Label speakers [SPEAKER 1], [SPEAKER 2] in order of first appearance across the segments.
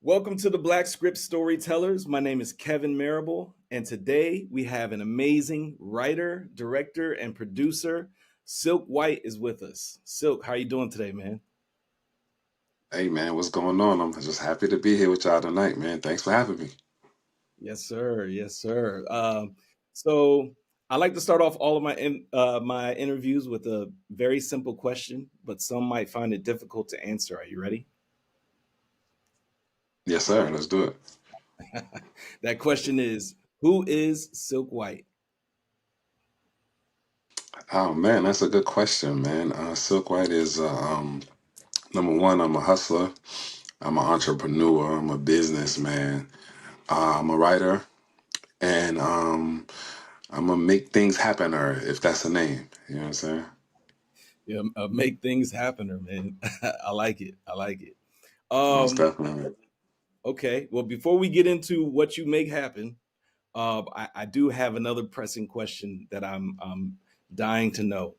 [SPEAKER 1] Welcome to the Black Script Storytellers. My name is Kevin Marable, and today we have an amazing writer, director, and producer. Silk White is with us. Silk, how you doing today, man?
[SPEAKER 2] Hey man, what's going on? I'm just happy to be here with y'all tonight, man. Thanks for having me.
[SPEAKER 1] Yes, sir. Yes, sir. So I like to start off all of my interviews with a very simple question, but some might find it difficult to answer. Are you ready?
[SPEAKER 2] Yes, sir. Let's do it.
[SPEAKER 1] That question is, who is Silk White?
[SPEAKER 2] Oh man, that's a good question, man. Silk White is number one. I'm a hustler. I'm an entrepreneur. I'm a businessman. I'm a writer, and I'm gonna make things happen. Or if that's a name, you know what I'm saying?
[SPEAKER 1] Yeah, make things happen, man. I like it. I like it.
[SPEAKER 2] Most
[SPEAKER 1] Um,
[SPEAKER 2] definitely.
[SPEAKER 1] okay. Well, before we get into what you make happen, I do have another pressing question that I'm dying to know,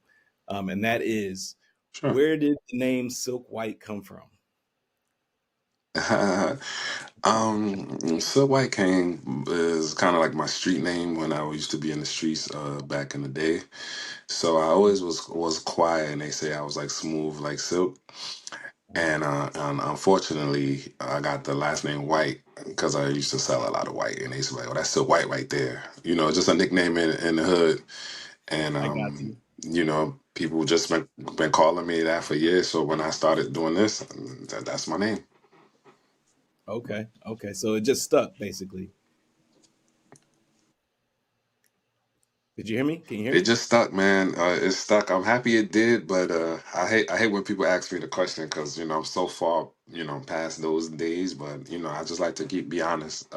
[SPEAKER 1] and that is,
[SPEAKER 2] Sure.
[SPEAKER 1] where did the name Silk White come from?
[SPEAKER 2] Silk White King is kind of like my street name when I used to be in the streets back in the day. So I always was quiet, and they say I was like smooth like silk. And unfortunately, I got the last name White because I used to sell a lot of white, and they used to be like, "Oh, that's Silk White right there." Just a nickname in the hood. And
[SPEAKER 1] I got you.
[SPEAKER 2] people just been calling me that for years. So when I started doing this, that's my name.
[SPEAKER 1] Okay. Okay. So it just stuck, basically. Did you hear me? Can you hear
[SPEAKER 2] It
[SPEAKER 1] me?
[SPEAKER 2] just stuck, man. It's stuck. I'm happy it did, but I hate when people ask me the question because I'm so far past those days. But I just like to be honest.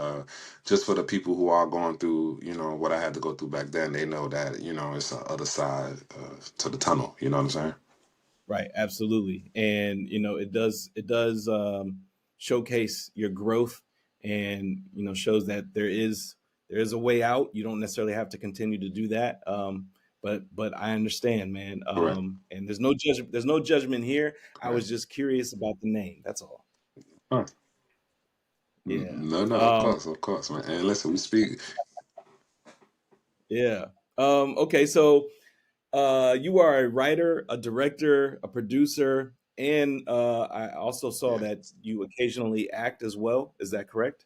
[SPEAKER 2] Just for the people who are going through what I had to go through back then, they know that it's the other side to the tunnel. You know what I'm saying?
[SPEAKER 1] Right, absolutely. And it does showcase your growth and shows that there is a way out. You don't necessarily have to continue to do that. But I understand, man.
[SPEAKER 2] Correct.
[SPEAKER 1] And there's no judgment here. I was
[SPEAKER 2] Correct.
[SPEAKER 1] just curious about the name. That's all.
[SPEAKER 2] Huh.
[SPEAKER 1] Yeah.
[SPEAKER 2] No, no,
[SPEAKER 1] Um,
[SPEAKER 2] of course, man. And listen, we speak.
[SPEAKER 1] yeah. Okay, so you are a writer, a director, a producer, and I also saw
[SPEAKER 2] Yeah.
[SPEAKER 1] that you occasionally act as well. Is that correct?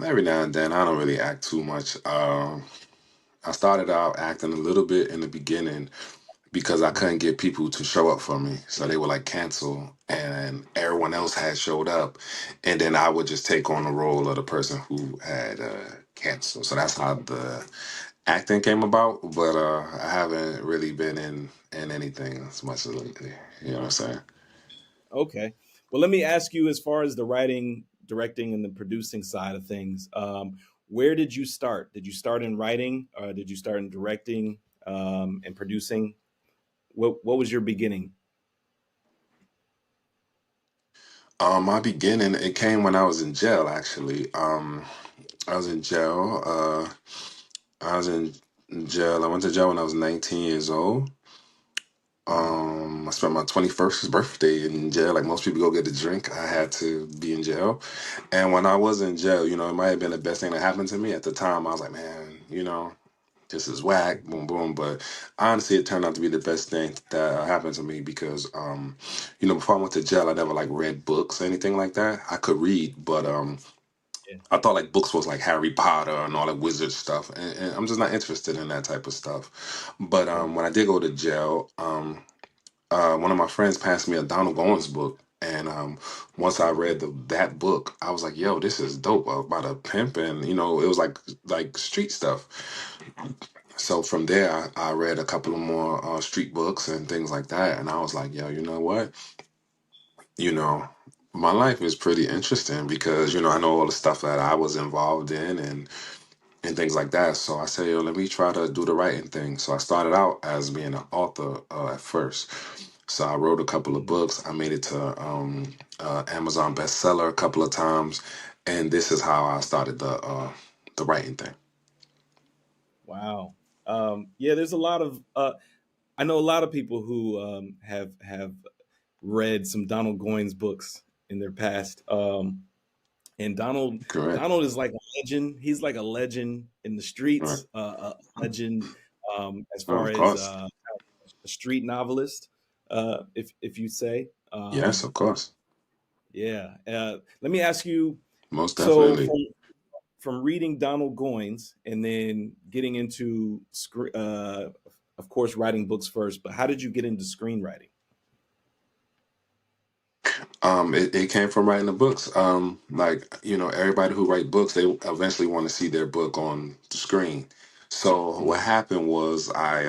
[SPEAKER 2] Every now and then, I don't really act too much. I started out acting a little bit in the beginning because I
[SPEAKER 1] Mhm.
[SPEAKER 2] couldn't get people to show up for me. So they would like cancel, and everyone else had showed up. And then I would just take on the role of the person who had canceled. So that's how the acting came about. But I haven't really been in anything as much as lately. You know what I'm saying?
[SPEAKER 1] Okay. Well, let me ask you, as far as the writing, directing, and the producing side of things, where did you start? Did you start in writing, or did you start in directing and producing? What was your beginning?
[SPEAKER 2] My beginning, it came when I was in jail, actually. I was in jail. I was in jail. I went to jail when I was 19 years old.
[SPEAKER 1] Mhm.
[SPEAKER 2] I spent my 21st birthday in jail. Like most people go get a drink, I had to be in jail. And when I was in jail, it might have been the best thing that happened to me at the time. I was like, man, this is whack, boom, boom. But honestly, it turned out to be the best thing that happened to me because, before I went to jail, I never like read books or anything like that. I could read, but
[SPEAKER 1] Yeah.
[SPEAKER 2] I thought like books was like Harry Potter and all that wizard stuff, and I'm just not interested in that type of stuff. But
[SPEAKER 1] Right.
[SPEAKER 2] when I did go to jail, one of my friends passed me a Donald Goins book, and once I read that book, I was like, "Yo, this is dope about a pimp," and it was like street stuff. So from there, I read a couple of more street books and things like that, and I was like, "Yo, you know what? You know." My life is pretty interesting because I know all the stuff that I was involved in and things like that. So I said, yo, let me try to do the writing thing. So I started out as being an author at first. So I wrote a couple of
[SPEAKER 1] Mhm.
[SPEAKER 2] books. I made it to Amazon bestseller a couple of times, and this is how I started the writing thing.
[SPEAKER 1] Wow. Yeah, there's a lot of I know a lot of people who have read some Donald Goines books, in their past. And
[SPEAKER 2] Correct.
[SPEAKER 1] Donald is like a legend. He's like a legend in the
[SPEAKER 2] Right.
[SPEAKER 1] streets, a legend as
[SPEAKER 2] Oh,
[SPEAKER 1] far
[SPEAKER 2] of
[SPEAKER 1] as
[SPEAKER 2] course.
[SPEAKER 1] a street novelist, if you say.
[SPEAKER 2] Yes, of course.
[SPEAKER 1] Yeah. Let me ask you.
[SPEAKER 2] Most
[SPEAKER 1] So
[SPEAKER 2] definitely.
[SPEAKER 1] from reading Donald Goines and then getting into, of course, writing books first, but how did you get into screenwriting?
[SPEAKER 2] It came from writing the books. Like, everybody who write books, they eventually want to see their book on the screen. So what
[SPEAKER 1] Mhm.
[SPEAKER 2] happened was I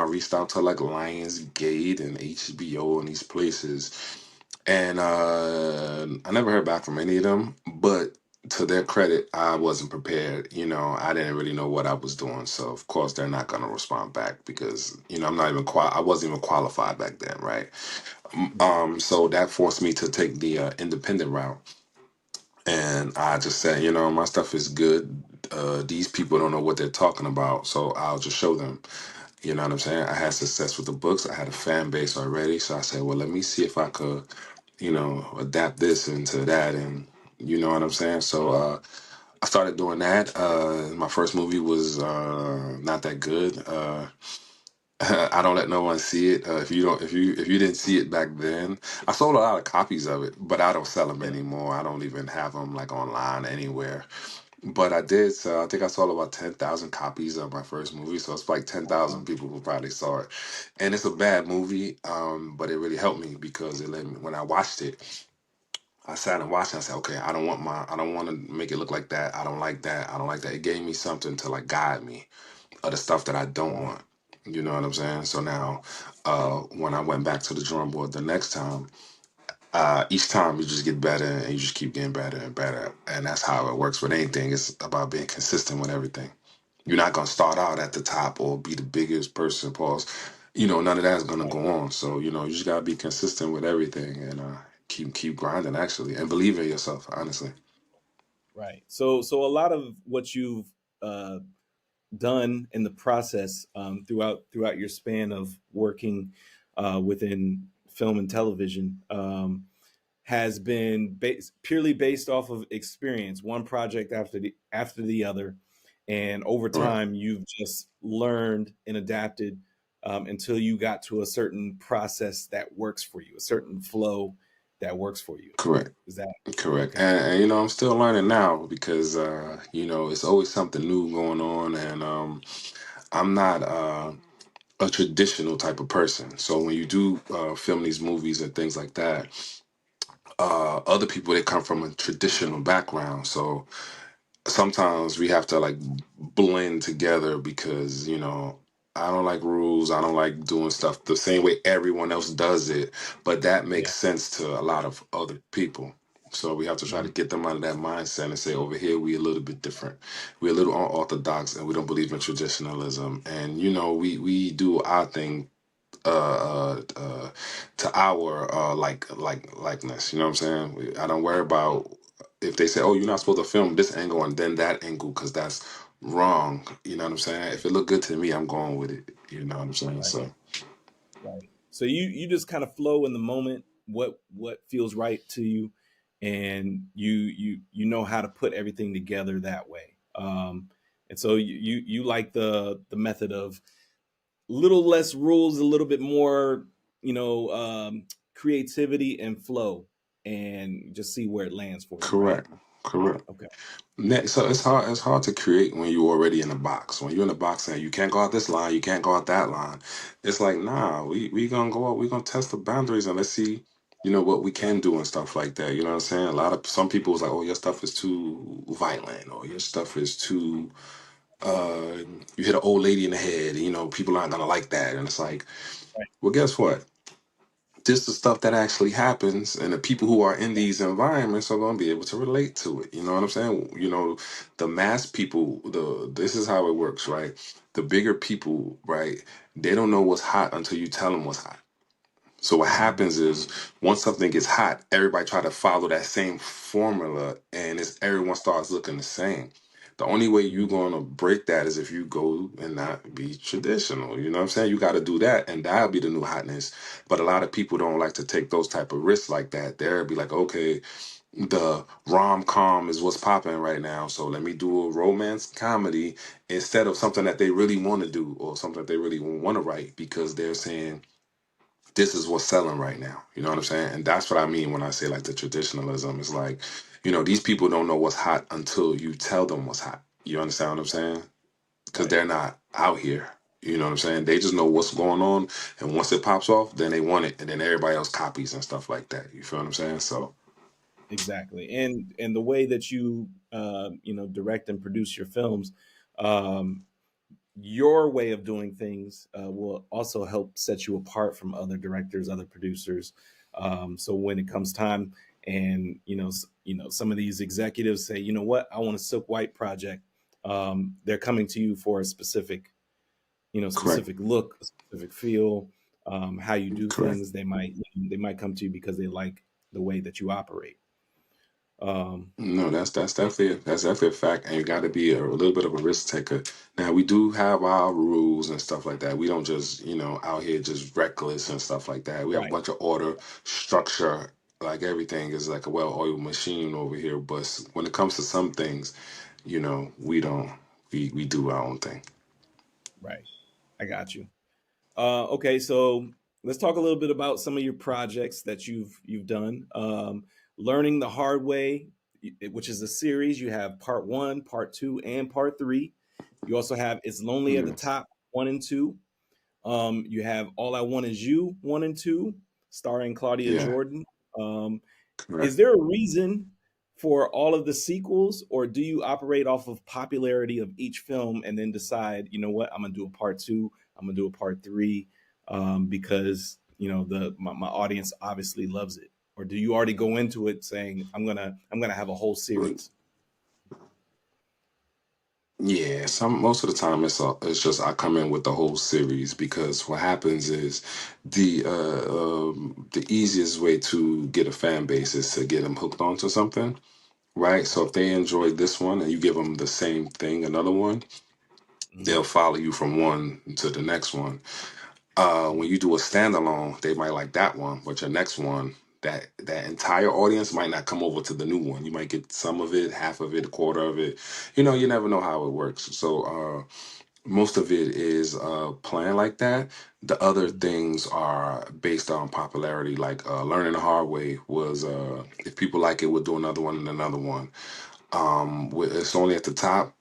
[SPEAKER 2] reached out to like Lionsgate and HBO and these places, and I never heard back from any of them. But to their credit, I wasn't prepared. I didn't really know what I was doing. So of course they're not gonna respond back because I'm not even I wasn't even qualified back then, right?
[SPEAKER 1] Right.
[SPEAKER 2] So that forced me to take the independent route. And I just said, my stuff is good. These people don't know what they're talking about, so I'll just show them. You know what I'm saying? I had success with the books. I had a fan base already. So I said, well, let me see if I could, adapt this into that. And you know what I'm saying? So I started doing that. My first movie was not that good. I don't let no one see it. If you don't, if you didn't see it back then, I sold a lot of copies of it, but I don't sell them
[SPEAKER 1] Yeah.
[SPEAKER 2] anymore. I don't even have them like online anywhere. But I did. So I think I sold about 10,000 copies of my first movie. So it's like 10,000 people who probably saw it, and it's a bad movie. But it really helped me because it let me. When I watched it, I sat and watched. And I said, okay, I don't want to make it look like that. I don't like that. I don't like that. It gave me something to like guide me of the stuff that I don't
[SPEAKER 1] Right.
[SPEAKER 2] want. You know what I'm saying? So now, when I went back to the drawing board the next time, each time you just get better and you just keep getting better and better. And that's how it works with anything. It's about being consistent with everything. You're not going to start out at the top or be the biggest person, pause. None of that's going to
[SPEAKER 1] Right.
[SPEAKER 2] go on. So, you just got to be consistent with everything and keep grinding, actually, and believe in yourself, honestly.
[SPEAKER 1] Right. So a lot of what you've uh, done in the process, throughout your span of working within film and television, has been purely based off of experience, one project after the other, and over
[SPEAKER 2] Right.
[SPEAKER 1] time you've just learned and adapted, until you got to a certain process that works for you, a certain flow that works for you.
[SPEAKER 2] Correct.
[SPEAKER 1] Is that
[SPEAKER 2] Correct.
[SPEAKER 1] okay?
[SPEAKER 2] And I'm still learning now because, it's always something new going on. And I'm not a traditional type of person. So when you do film these movies and things like that, other people, they come from a traditional background. So sometimes we have to like blend together because I don't like rules. I don't like doing stuff the same way everyone else does it, but that
[SPEAKER 1] Yeah.
[SPEAKER 2] makes sense to a lot of other people. So we have to try to
[SPEAKER 1] Mhm.
[SPEAKER 2] get them out of that mindset and say, over here we a little bit different. We're a little unorthodox and we don't believe in traditionalism. And we do our thing to our likeness. You know what I'm saying? I don't worry about if they say, "Oh, you're not supposed to film this angle and then that angle," because that's wrong. You know what I'm saying? If it look good to me, I'm going with it. You know what I'm saying?
[SPEAKER 1] Right.
[SPEAKER 2] So
[SPEAKER 1] Right. So you just kind of flow in the moment, what feels right to you, and you know how to put everything together that way. And so you like the method of little less rules, a little bit more, creativity and flow, and just see where it lands for you, right?
[SPEAKER 2] correct, correct.
[SPEAKER 1] Okay.
[SPEAKER 2] So it's hard to create when you're already in a box. When you're in a box and you can't go out this line, you can't go out that line. It's like, nah, we gonna go out, we gonna test the boundaries and let's see, what we
[SPEAKER 1] Right.
[SPEAKER 2] can do and stuff like that. You know what I'm saying? A lot of some people was like, oh, your stuff is too violent or your stuff is too uh you hit an old lady in the head, people aren't gonna like that. And it's like,
[SPEAKER 1] Right.
[SPEAKER 2] well, guess what? This is stuff that actually happens, and the people who are in these environments are going to be able to relate to it. You know what I'm saying? The mass people. The This is how it works, right? The bigger people, right? They don't know what's hot until you tell them what's hot. So what
[SPEAKER 1] Mhm.
[SPEAKER 2] happens is once something gets hot, everybody try to follow that same formula, and everyone starts looking the same. The only way you're gonna break that is if you go and not be traditional. You know what I'm saying? You got to do that, and that'll be the new hotness. But a lot of people don't like to take those type of risks like that. They'll be like, okay, the rom com is what's popping right now, so let me do a romance comedy instead of something that they really want to do or something that they really want to write because they're saying this is what's selling right now. You know what I'm saying? And that's what I mean when I say like the traditionalism. It's like, these people don't know what's hot until you tell them what's hot. You understand what I'm saying? Because
[SPEAKER 1] Right.
[SPEAKER 2] they're not out here. You know what I'm saying? They just know what's going on, and once it pops off, then they want it, and then everybody else copies and stuff like that. You feel what I'm saying? So,
[SPEAKER 1] Exactly. And the way that you direct and produce your films, um, your way of doing things will also help set you apart from other directors, other producers. So when it comes time, and some of these executives say, you know what, I want a Silk White project. They're coming to you for a
[SPEAKER 2] correct,
[SPEAKER 1] specific look, a specific feel, how you do
[SPEAKER 2] correct.
[SPEAKER 1] things. They might come to you because they like the way that you operate. Um,
[SPEAKER 2] No, that's definitely a fact, and you got to be a little bit of a risk taker. Now we do have our rules and stuff like that. We don't just out here just reckless and stuff like that. We have a
[SPEAKER 1] right.
[SPEAKER 2] bunch of order, structure, like everything is like a well-oiled machine over here. But when it comes to some things, we don't. We do our own thing.
[SPEAKER 1] Right. I got you. Okay, so let's talk a little bit about some of your projects that you've done. Learning the Hard Way, which is a series. You have part one, part two, and part three. You also have It's Lonely at the
[SPEAKER 2] Yes.
[SPEAKER 1] Top, one and two. You have All I Want Is You, one and two, starring Claudia
[SPEAKER 2] Yeah.
[SPEAKER 1] Jordan. Um, is
[SPEAKER 2] Correct.
[SPEAKER 1] there a reason for all of the sequels, or do you operate off of popularity of each film and then decide, you know what, I'm gonna do a part two, I'm gonna do a part three, because my audience obviously loves it, or do you already go into it saying I'm gonna have a whole series?
[SPEAKER 2] Yeah, most of the time it's just I come in with the whole series because what happens is the easiest way to get a fan base is to get them hooked onto something, right? So if they enjoy this one and you give them the same thing, another one, they'll
[SPEAKER 1] Hmm.
[SPEAKER 2] follow you from one to the next one. When you do a standalone, they might like that one, but your next one, that entire audience might not come over to the new one. You might get some of it, half of it, a quarter of it. You never know how it works. So most of it is planned like that. The other things are based on popularity. Like learning the hard way was if people like it, we'll do another one and another one. It's only at the top.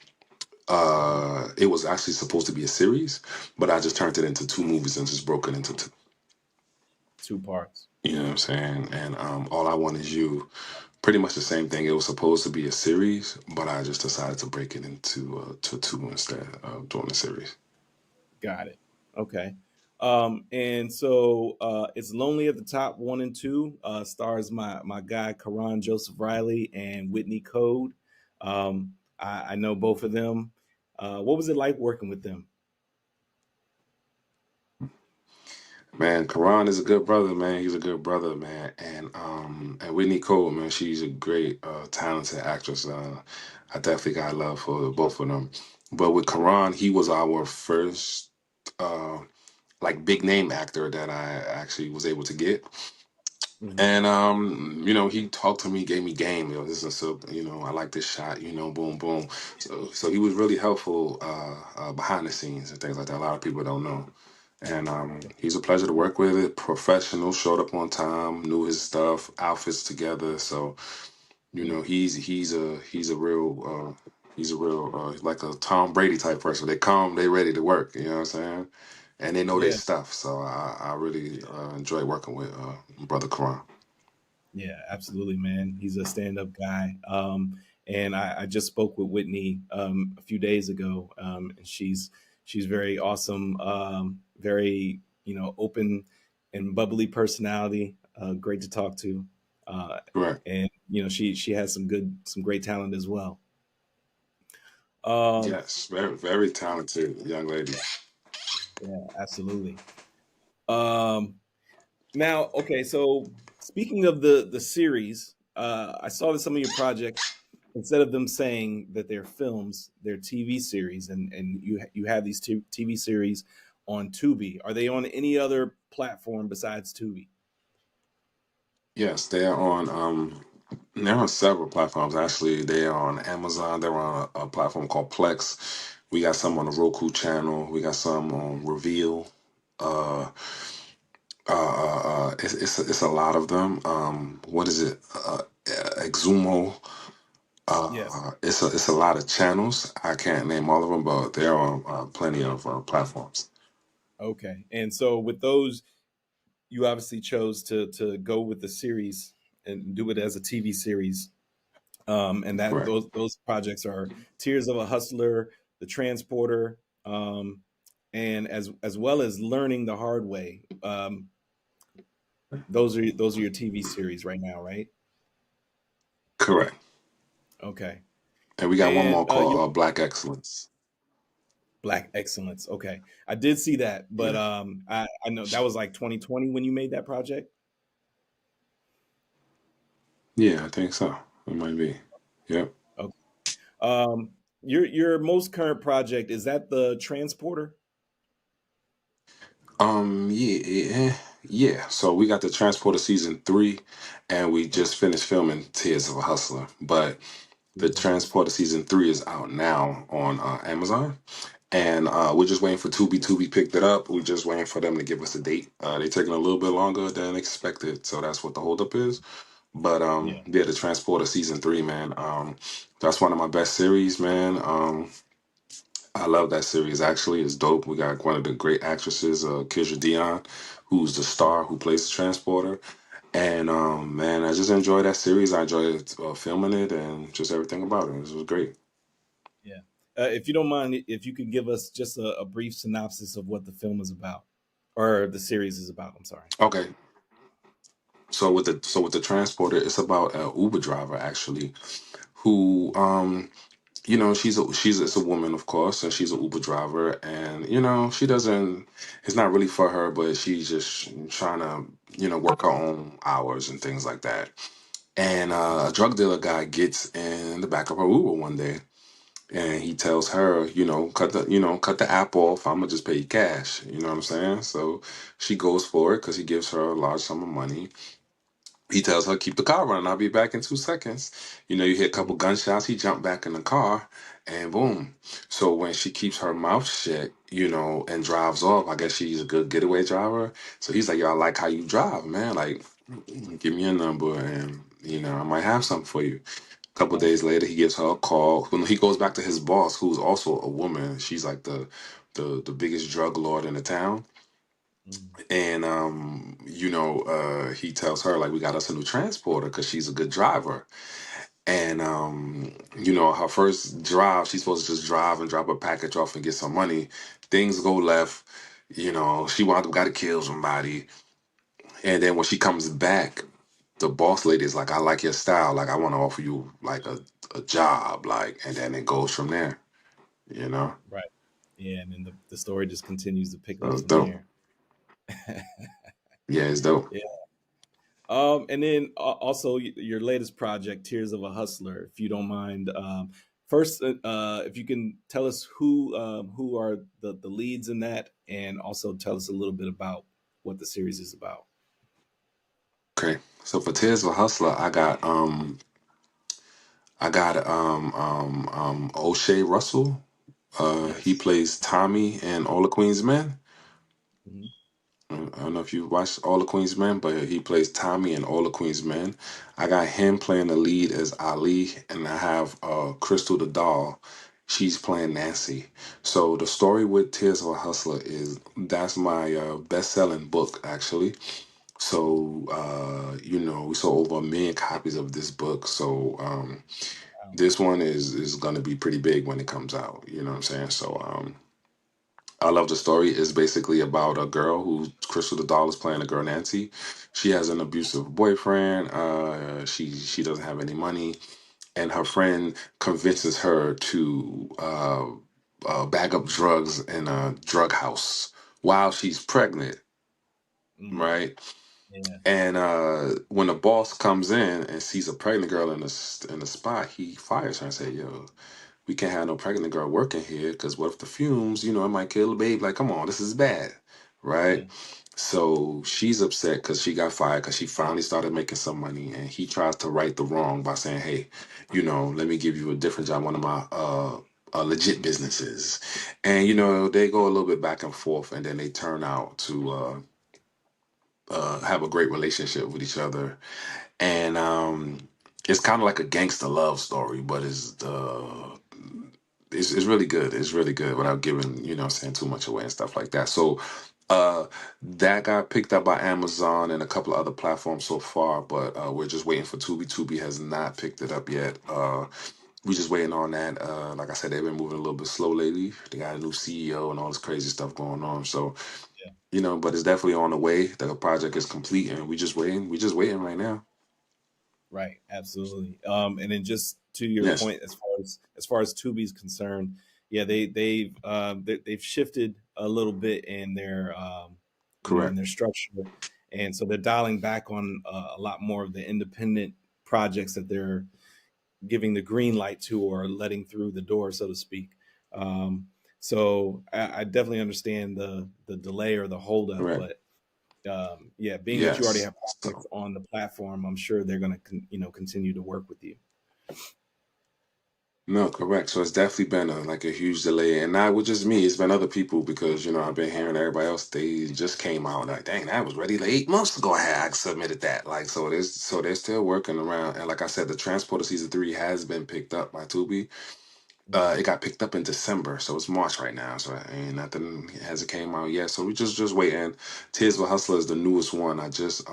[SPEAKER 2] It was actually supposed to be a series, but I just turned it into two movies and just broke it into two.
[SPEAKER 1] Two parts.
[SPEAKER 2] You know what I'm saying? And All I Want Is You, pretty much the same thing. It was supposed to be a series, but I just decided to break it into to two instead of doing a series.
[SPEAKER 1] Got it. Okay. And so It's Lonely at the Top, one and two, stars my guy Karan Joseph Riley and Whitney Code. I know both of them. What was it like working with them?
[SPEAKER 2] Man, Karan is a good brother, man. He's a good brother, man. And Whitney Cole, man, she's a great, talented actress. I definitely got love for both of them. But with Karan, he was our first uh like big name actor that I actually was able to get.
[SPEAKER 1] Hmm.
[SPEAKER 2] And he talked to me, gave me game. This is so I like this shot. Boom, boom. So he was really helpful behind the scenes and things like that. A lot of people don't know. And he's a pleasure to work with. It professional, showed up on time, knew his stuff, outfits together. So
[SPEAKER 1] Yeah.
[SPEAKER 2] he's a real like a Tom Brady type person. They come, they ready to work. You know what I'm saying? And they know their
[SPEAKER 1] Yeah.
[SPEAKER 2] stuff. So I really enjoy working with brother Karan.
[SPEAKER 1] Yeah, absolutely, man. He's a stand-up guy. And I just spoke with Whitney a few days ago, and she's very awesome, very open and bubbly personality, great to talk to, uh,
[SPEAKER 2] Correct.
[SPEAKER 1] and she has some great talent as well. Um,
[SPEAKER 2] Yes, very very talented young lady.
[SPEAKER 1] yeah, absolutely. Um, Now, okay, so speaking of the series, I saw that some of your projects. instead of them saying that they're films, they're TV series, and you have these TV series on Tubi. Are they on any other platform besides Tubi?
[SPEAKER 2] Yes, they're on several platforms. Actually, they're on Amazon. They're on a platform called Plex. We got some on the Roku channel. We got some on Reveal. Uh, it's a lot of them. What is it? Exumo.
[SPEAKER 1] Yes.
[SPEAKER 2] It's a lot of channels. I can't name all of them, but they're on plenty of platforms.
[SPEAKER 1] Okay. And so with those, you obviously chose to go with the series and do it as a TV series. And that
[SPEAKER 2] Correct.
[SPEAKER 1] those projects are Tears of a Hustler, The Transporter, and as well as Learning the Hard Way. Those are your TV series right now, right?
[SPEAKER 2] Correct.
[SPEAKER 1] Okay.
[SPEAKER 2] And we got one
[SPEAKER 1] And
[SPEAKER 2] more
[SPEAKER 1] your
[SPEAKER 2] called Black Excellence.
[SPEAKER 1] Black Excellence. Okay, I did see that, but
[SPEAKER 2] Yeah.
[SPEAKER 1] I know that was like 2020 when you made that project.
[SPEAKER 2] Yeah, I think so. It might be. Yep.
[SPEAKER 1] Okay. Your most current project, is that The Transporter?
[SPEAKER 2] Yeah. So we got the Transporter season 3, and we
[SPEAKER 1] Okay.
[SPEAKER 2] just finished filming Tears of a Hustler. But the
[SPEAKER 1] Tears of a Hustler.
[SPEAKER 2] Transporter season 3 is out now on Amazon, and we're just waiting for Tubi. Tubi picked it up. We're just waiting for them to give us a date. They're taking a little bit longer than expected, so that's what the holdup is. But
[SPEAKER 1] Yeah.
[SPEAKER 2] yeah, the Transporter season 3, man. That's one of my best series, man. I love that series. Actually, it's dope. We got one of the great actresses, Kishra Dion, who's the
[SPEAKER 1] Mhm.
[SPEAKER 2] star who plays the transporter. And man, I just enjoy that series. I enjoyed filming it and just everything about it. It was great.
[SPEAKER 1] Yeah. If you don't mind, if you could give us just a brief synopsis of what the film is about, or the series is about. I'm sorry.
[SPEAKER 2] Okay, so with the transporter, it's about an Uber driver actually, who it's a woman, of course, and she's an Uber driver, and she doesn't, it's not really for her, but she's just trying to work her own hours and things like that. And a drug dealer guy gets in the back of her Uber one day, and he tells her, cut the app off. I'm gonna just pay you cash. You know what I'm saying? So she goes for it because he gives her a large sum of money. He tells her, keep the car running. I'll be back in 2 seconds. You hear a couple
[SPEAKER 1] Mhm.
[SPEAKER 2] gunshots. He jumped back in the car, and boom. So when she keeps her mouth shut, and drives off, I guess she's a good getaway driver. So he's like, yo, I like how you drive, man. Like, give me a number, and I might have something for you. A couple
[SPEAKER 1] Right.
[SPEAKER 2] days later, he gives her a call. When he goes back to his boss, who's also a woman, she's like the biggest drug lord in the town.
[SPEAKER 1] Mhm.
[SPEAKER 2] And he tells her like we got us a new transporter because she's a good driver. And her first drive, she's supposed to just drive and drop a package off and get some money. Things go left. She wound up got to kill somebody. And then when she comes back, the boss lady is like, I like your style. Like I want to offer you like a job. Like, and then it goes from there. You know,
[SPEAKER 1] Right. Yeah, and then the story just continues to pick
[SPEAKER 2] so
[SPEAKER 1] up
[SPEAKER 2] it's
[SPEAKER 1] from
[SPEAKER 2] dope.
[SPEAKER 1] there.
[SPEAKER 2] Yeah, it's dope.
[SPEAKER 1] Yeah. And then also your latest project, Tears of a Hustler, if you don't mind. First, if you can tell us who are the leads in that, and also tell us a little bit about what the series is about.
[SPEAKER 2] Okay. So for Tears of a Hustler, I got O'Shea Russell. He
[SPEAKER 1] Yes.
[SPEAKER 2] plays Tommy in All the Queen's Men.
[SPEAKER 1] Hmm.
[SPEAKER 2] I don't know if you watched All the Queen's Men, but he plays Tommy in All the Queen's Men. I got him playing the lead as Ali, and I have Crystal the doll. She's playing Nancy. So the story with Tears of a Hustler is that's my best-selling book actually. So we sold over 1 million copies of this book. So
[SPEAKER 1] Wow.
[SPEAKER 2] this one is going to be pretty big when it comes out. You know what I'm saying? So I love the story. It's basically about a girl who Crystal the doll is playing a girl Nancy. She has an abusive boyfriend. She doesn't have any money, and her friend convinces her to bag up drugs in a drug house while she's pregnant,
[SPEAKER 1] Mm.
[SPEAKER 2] right?
[SPEAKER 1] Yeah.
[SPEAKER 2] And when the boss comes in and sees a pregnant girl in the spot, he fires her and say, "Yo, we can't have no pregnant girl working here because what if the fumes, it might kill the baby? Like, come on, this is bad,
[SPEAKER 1] Yeah.
[SPEAKER 2] right?" So she's upset because she got fired because she finally started making some money, and he tries to right the wrong by saying, "Hey, let me give you a different job, one of my legit businesses," and
[SPEAKER 1] Mhm.
[SPEAKER 2] they go a little bit back and forth, and then they turn out to have a great relationship with each other, and it's kind of like a gangster love story, but it's really good. It's really good without giving, saying too much away and stuff like that. So that got picked up by Amazon and a couple of other platforms so far, but we're just waiting for Tubi. Tubi has not picked it up yet. We're just waiting on that. Like I said, they've been moving a little bit slow lately. They got a new CEO and all this crazy stuff going on. So,
[SPEAKER 1] Yeah.
[SPEAKER 2] but it's definitely on the way. The project is complete and we just waiting. We just waiting right now.
[SPEAKER 1] Right, absolutely. And then just to your
[SPEAKER 2] Yes,
[SPEAKER 1] point, as far as Tubi's concerned, yeah, they've shifted a little bit in their in
[SPEAKER 2] correct.
[SPEAKER 1] their structure, and so they're dialing back on a lot more of the independent projects that they're giving the green light to or letting through the door, so to speak. Um, so I definitely understand the delay or the holdup,
[SPEAKER 2] Correct.
[SPEAKER 1] but yeah, being that you already
[SPEAKER 2] Yes.
[SPEAKER 1] have projects on the platform, I'm sure they're going to continue to work with you.
[SPEAKER 2] No, correct. So it's definitely been like a huge delay, and not with just me. It's been other people because I've been hearing everybody else. They just came out like, dang, that was ready like 8 months ago. I submitted that. Like, so they're still working around. And like I said, the Transporter season 3 has been picked up by Tubi.
[SPEAKER 1] Mhm.
[SPEAKER 2] It got picked up in December, so it's March right now. So ain't nothing hasn't came out yet. So we just waiting. Tears of a Hustler is the newest one. I just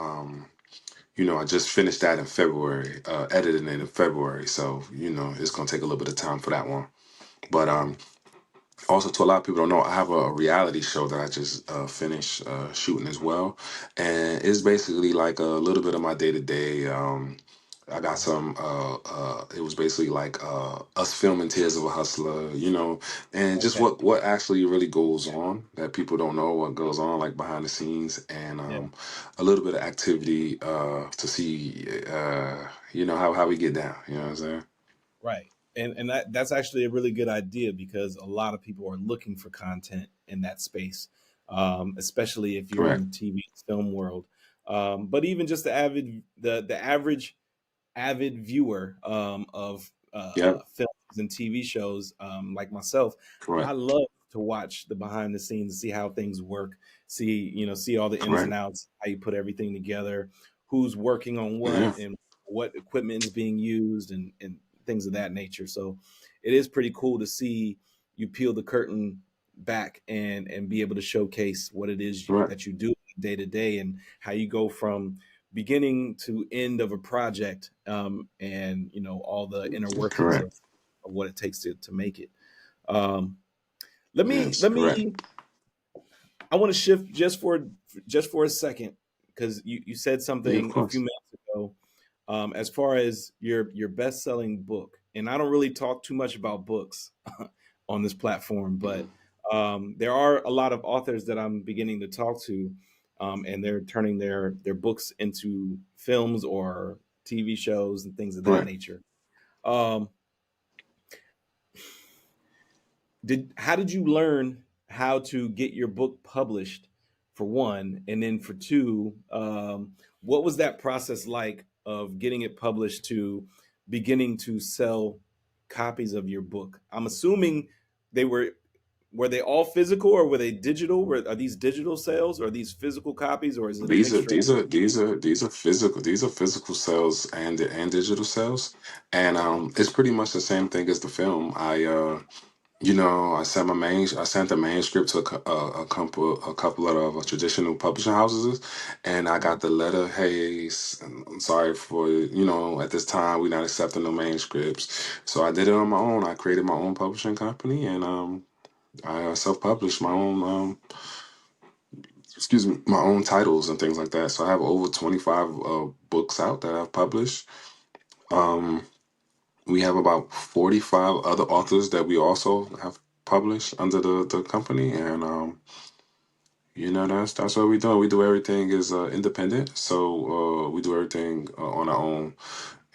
[SPEAKER 2] finished that in February, editing it in February. So, it's gonna take a little bit of time for that one. But also, to a lot of people don't know, I have a reality show that I just finished shooting as well, and it's basically like a little bit of my day to day. I got
[SPEAKER 1] Mhm.
[SPEAKER 2] some. It was basically like us filming Tears of a Hustler, and just
[SPEAKER 1] Okay.
[SPEAKER 2] what actually really goes on that people don't know what goes on like behind the scenes, and
[SPEAKER 1] Yeah.
[SPEAKER 2] a little bit of activity to see, how we get down. You know what I'm saying?
[SPEAKER 1] Right. And that's actually a really good idea because a lot of people are looking for content in that space, especially if you're in
[SPEAKER 2] Correct.
[SPEAKER 1] the TV film world. But even just the average avid viewer of
[SPEAKER 2] Yep.
[SPEAKER 1] films and TV shows, like myself, I
[SPEAKER 2] Correct.
[SPEAKER 1] love to watch the behind the scenes, see how things work, see all the ins and
[SPEAKER 2] Correct.
[SPEAKER 1] outs, how you put everything together, who's working on what,
[SPEAKER 2] Yeah.
[SPEAKER 1] and what equipment is being used, and things of that nature. So it is pretty cool to see you peel the curtain back and be able to showcase what it is
[SPEAKER 2] Correct.
[SPEAKER 1] that you do day to day and how you go from beginning to end of a project, and all the inner workings
[SPEAKER 2] Correct.
[SPEAKER 1] of what it takes to make it. Um, let me
[SPEAKER 2] Yes,
[SPEAKER 1] let
[SPEAKER 2] correct.
[SPEAKER 1] me I want to shift just for a second because you said
[SPEAKER 2] Yeah, of
[SPEAKER 1] something a few
[SPEAKER 2] course.
[SPEAKER 1] minutes ago, as far as your best selling book, and I don't really talk too much about books on this platform, but
[SPEAKER 2] Mhm.
[SPEAKER 1] there are a lot of authors that I'm beginning to talk to, and they're turning their books into films or TV shows and things of that
[SPEAKER 2] Correct.
[SPEAKER 1] nature. Um, how did you learn how to get your book published, for one, and then for two, what was that process like of getting it published to beginning to sell copies of your book? I'm assuming they were they all physical or were they digital? Are these digital sales or are these physical copies or is it a
[SPEAKER 2] These are
[SPEAKER 1] mixture of
[SPEAKER 2] these are these are these are physical. These are physical sales and digital sales, and
[SPEAKER 1] okay.
[SPEAKER 2] it's pretty much the same thing as the film. I sent a manuscript to a couple of traditional publishing houses, and I
[SPEAKER 1] Mhm.
[SPEAKER 2] got the letter. Hey, I'm sorry for at this time we're not accepting the manuscripts. So I did it on my own. I created my own publishing company, and I self-published my own my own titles and things like that. So I have over 25 books out that I've published. Um, we have about 45 other authors that we also have published under the company, and That's what we do. We do everything is independent. So we do everything on our own,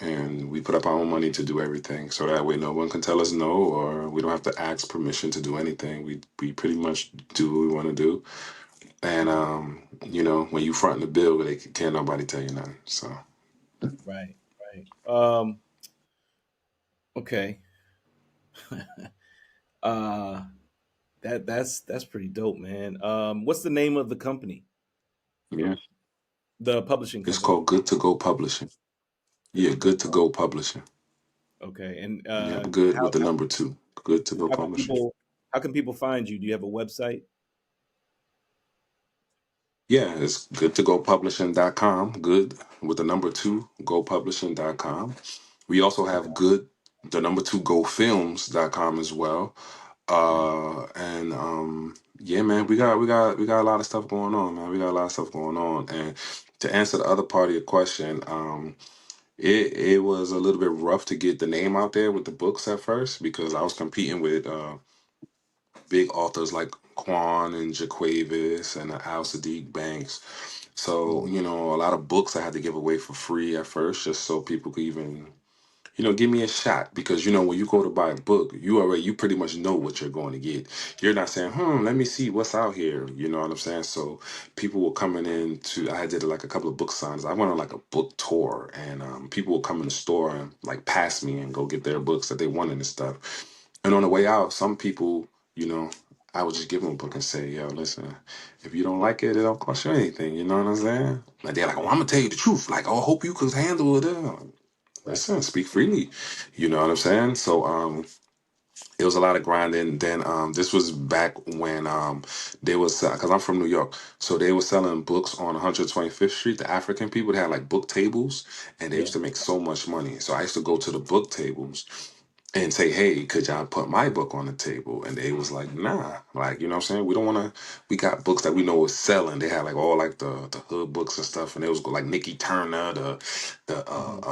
[SPEAKER 2] and we put up our own money to do everything. So that way, no one can tell us no, or we don't have to ask permission to do anything. We pretty much do what we want to do. And when you front the bill, can't nobody tell you nothing. So
[SPEAKER 1] Right, right. Okay. uh, that's pretty dope, man. What's the name of the company?
[SPEAKER 2] yeah,
[SPEAKER 1] The publishing
[SPEAKER 2] it's
[SPEAKER 1] company.
[SPEAKER 2] called Good to Go Publishing.
[SPEAKER 1] Good
[SPEAKER 2] Yeah,
[SPEAKER 1] to go
[SPEAKER 2] Good to
[SPEAKER 1] pub.
[SPEAKER 2] Go Publishing.
[SPEAKER 1] Okay, and
[SPEAKER 2] Yep, good
[SPEAKER 1] how
[SPEAKER 2] with the number two. Good to Go
[SPEAKER 1] how can
[SPEAKER 2] Publishing.
[SPEAKER 1] people how can people find you? Do you have a website?
[SPEAKER 2] Yeah, it's good to go publishing.com. Good with the number two, go publishing.com. We also
[SPEAKER 1] Okay.
[SPEAKER 2] have good, the number two, go films.com as well.
[SPEAKER 1] Mm,
[SPEAKER 2] And yeah, man, we got a lot of stuff going on, man. We got a lot of stuff going on. And to answer the other part of your question, it was a little bit rough to get the name out there with the books at first because I was competing with big authors like Quan and Jaquavis and Al Sadiq Banks. So,
[SPEAKER 1] mhm.
[SPEAKER 2] a lot of books I had to give away for free at first just so people could even, give me a shot. Because, when you go to buy a book, you pretty much know what you're going to get. You're not saying, let me see what's out here. You know what I'm saying? So people were coming in I did like a couple of book signs. I went on like a book tour and people would come in the store and like pass me and go get their books that they wanted and stuff. And on the way out, some people, you know, I would just give them a book and say, yo, listen, if you don't like it, it don't cost you anything. You know what I'm saying? Like they're like, oh,
[SPEAKER 1] Yeah,
[SPEAKER 2] I'm gonna tell you the truth. Like, oh, I hope you can handle it.
[SPEAKER 1] right.
[SPEAKER 2] Listen, speak freely. You know what I'm saying? So, it was a lot of grinding. Then, this was back when they was because I'm from New York, so they were selling books on 125th Street. The African people they had like book tables, and they
[SPEAKER 1] Yeah.
[SPEAKER 2] used to make so much money. So I used to go to the book tables and say, hey, could y'all put my book on the table? And they was like, nah. Like, you know what I'm saying? We don't want to, we got books that we know is selling. They had like all like the hood books and stuff. And it was like Nikki Turner,
[SPEAKER 1] Hmm.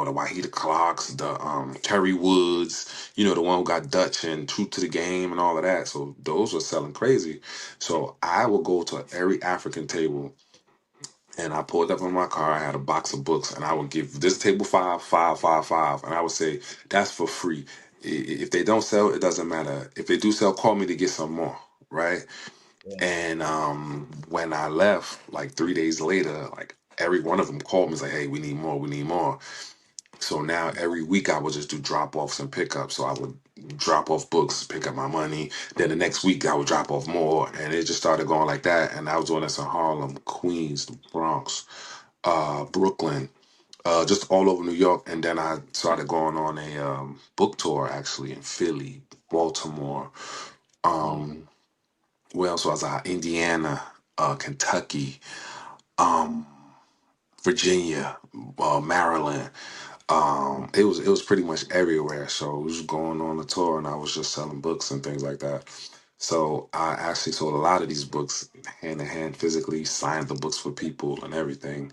[SPEAKER 2] the Wahida Clocks, the Terry Woods, the one who got Dutch and True to the Game and all of that. So those were selling crazy. So I would go to every African table and I pulled up in my car. I had a box of books, and I would give this table five, five, five, five, and I would say that's for free. If they don't sell, it doesn't matter. If they do sell, call me to get some more, right?
[SPEAKER 1] Yeah.
[SPEAKER 2] And when I left, like 3 days later, like every one of them called me, was like, "Hey, we need more. We need more." So now every week I would just do drop offs and pickups. So I would drop off books, pick up my money. Then the next week I would drop off more, and it just started going like that. And I was doing this in Harlem, Queens, the Bronx, Brooklyn, just all over New York. And then I started going on a book tour actually in Philly, Baltimore.
[SPEAKER 1] Mm.
[SPEAKER 2] Um, where else was I? Indiana, Kentucky, um, Virginia, Maryland. It was pretty much everywhere. So it was going on a tour, and I was just selling books and things like that. So I actually sold a lot of these books hand in hand, physically signed the books for people and everything.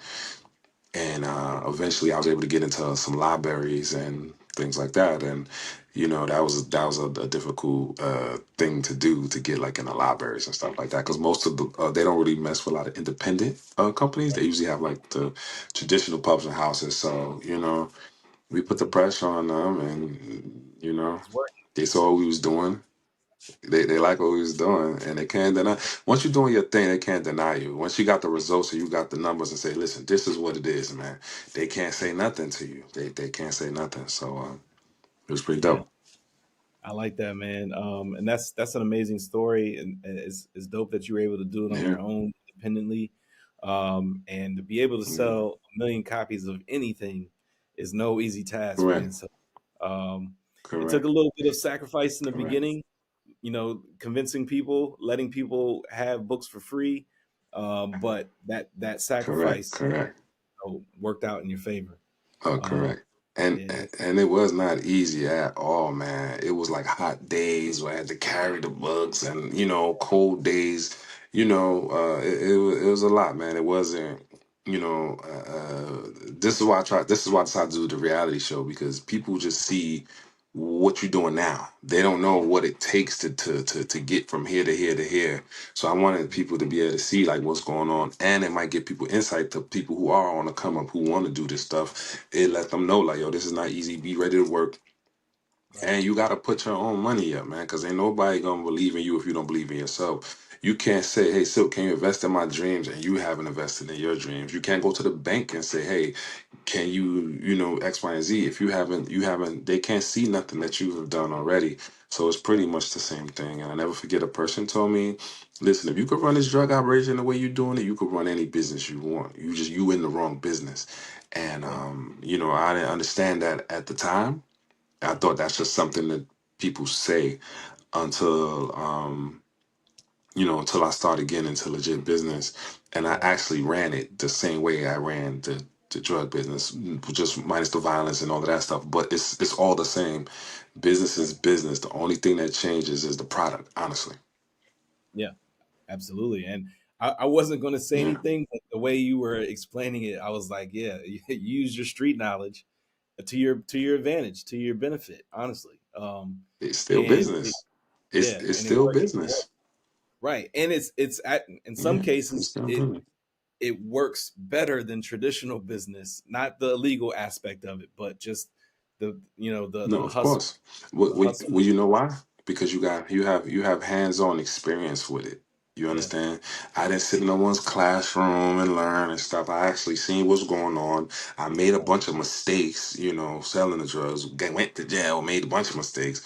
[SPEAKER 2] And eventually I was able to get into some libraries and things like that. And that was a difficult thing to do to get like in the libraries and stuff like that because most of the they don't really mess with a lot of independent companies. They usually have like the traditional publishing houses. So we put the
[SPEAKER 1] Mhm.
[SPEAKER 2] pressure on them, and
[SPEAKER 1] It's working.
[SPEAKER 2] they saw what we was doing. They like what we was doing, and they can't deny. Once you're doing your thing, they can't deny you. Once you got the results and you got the numbers, and say, "Listen, this is what it is, man." They can't say nothing to you. They can't say nothing. So it was pretty
[SPEAKER 1] Yeah.
[SPEAKER 2] dope.
[SPEAKER 1] I like that, man. And that's an amazing story, and it's dope that you were able to do it on
[SPEAKER 2] Yeah,
[SPEAKER 1] your own independently, and to be able to
[SPEAKER 2] yeah,
[SPEAKER 1] sell a million copies of anything is no easy task, man.
[SPEAKER 2] correct,
[SPEAKER 1] So um, it took a
[SPEAKER 2] correct,
[SPEAKER 1] little bit of sacrifice in the
[SPEAKER 2] correct,
[SPEAKER 1] beginning, convincing people, letting people have books for free, but that
[SPEAKER 2] correct,
[SPEAKER 1] sacrifice
[SPEAKER 2] correct.
[SPEAKER 1] worked out in your favor.
[SPEAKER 2] Oh,
[SPEAKER 1] Um,
[SPEAKER 2] correct. And
[SPEAKER 1] yeah,
[SPEAKER 2] and it was not easy at all, man. It was like hot days where I had to carry the books, and cold days. It was a lot, man. It wasn't, this is why I decided to do the reality show because people just see what you're doing now. They don't know what it takes to get from here to here to here. So I wanted people to be able to see like what's going on, and it might give people insight to people who are on the come up, who want to do this stuff. It let them know like, yo, this is not easy. Be ready to work,
[SPEAKER 1] Right.
[SPEAKER 2] and you got to put your own money up, man, because ain't nobody gonna believe in you if you don't believe in yourself. You can't say, hey, Silk, can you invest in my dreams? And you haven't invested in your dreams. You can't go to the bank and say, hey, can you, X, Y, and Z? If you haven't, they can't see nothing that you have done already. So it's pretty
[SPEAKER 1] Right.
[SPEAKER 2] much the same thing. And I never forget a person told me, listen, if you could run this drug operation the way you're doing it, you could run any business you want. You in the wrong business. And,
[SPEAKER 1] Yeah.
[SPEAKER 2] I didn't understand that at the time. I
[SPEAKER 1] Hmm.
[SPEAKER 2] thought that's just something that people say until until I started getting into legit business, and I
[SPEAKER 1] Right.
[SPEAKER 2] actually ran it the same way I ran the drug business, just minus the violence and all of that stuff. But it's all the same. Business
[SPEAKER 1] Right.
[SPEAKER 2] is business. The only thing that changes is the product. Honestly,
[SPEAKER 1] Yeah. Absolutely. And I wasn't going to say
[SPEAKER 2] yeah,
[SPEAKER 1] anything, but the way you were explaining it, I was like, yeah, use your street knowledge to your advantage, to your benefit, honestly.
[SPEAKER 2] it's still
[SPEAKER 1] And it,
[SPEAKER 2] business. It's
[SPEAKER 1] yeah,
[SPEAKER 2] it's
[SPEAKER 1] and it
[SPEAKER 2] still
[SPEAKER 1] works. It works.
[SPEAKER 2] business.
[SPEAKER 1] Right. And in some
[SPEAKER 2] Yeah, it's
[SPEAKER 1] cases
[SPEAKER 2] still business.
[SPEAKER 1] it works better than traditional business, not the legal aspect of it, but just
[SPEAKER 2] No,
[SPEAKER 1] the
[SPEAKER 2] of
[SPEAKER 1] hustle,
[SPEAKER 2] course.
[SPEAKER 1] the hustle.
[SPEAKER 2] Well, you know why? Because you have hands-on experience with it. You
[SPEAKER 1] Yeah.
[SPEAKER 2] understand? I didn't sit in no one's classroom and learn and stuff. I actually seen what's going on. I made a
[SPEAKER 1] Right.
[SPEAKER 2] bunch of mistakes, selling the drugs. Went to jail, made a bunch of mistakes.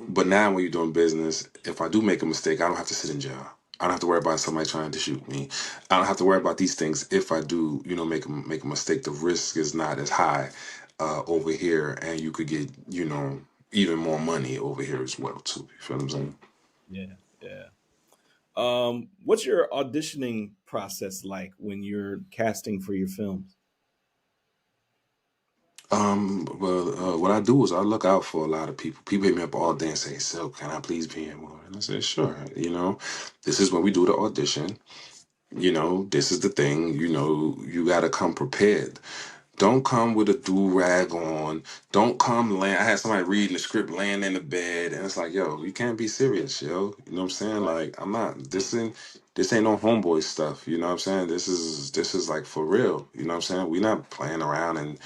[SPEAKER 2] But now when you're doing business, if I do make a mistake, I don't have to sit in jail. I don't have to worry about somebody trying to shoot me. I don't have to worry about these things. If I do, make a mistake, the risk is not as high over here, and you could get, even more money over here as well too. You feel what I'm saying?
[SPEAKER 1] Yeah. Yeah. What's your auditioning process like when you're casting for your films?
[SPEAKER 2] Well, what I do is I look out for a lot of people. People hit me up all day and say, "So, can I please be in one?" And I say, "Sure." This is when we do the audition. This is the thing. You got to come prepared. Don't come with a do rag on. Don't come laying. I had somebody reading the script laying in the bed, and it's like, yo, you can't be serious, yo. You know what I'm saying?
[SPEAKER 1] Right.
[SPEAKER 2] Like, I'm not. This ain't no homeboy stuff. You know what I'm saying? This is like for real. You know what I'm saying? We're not playing around, and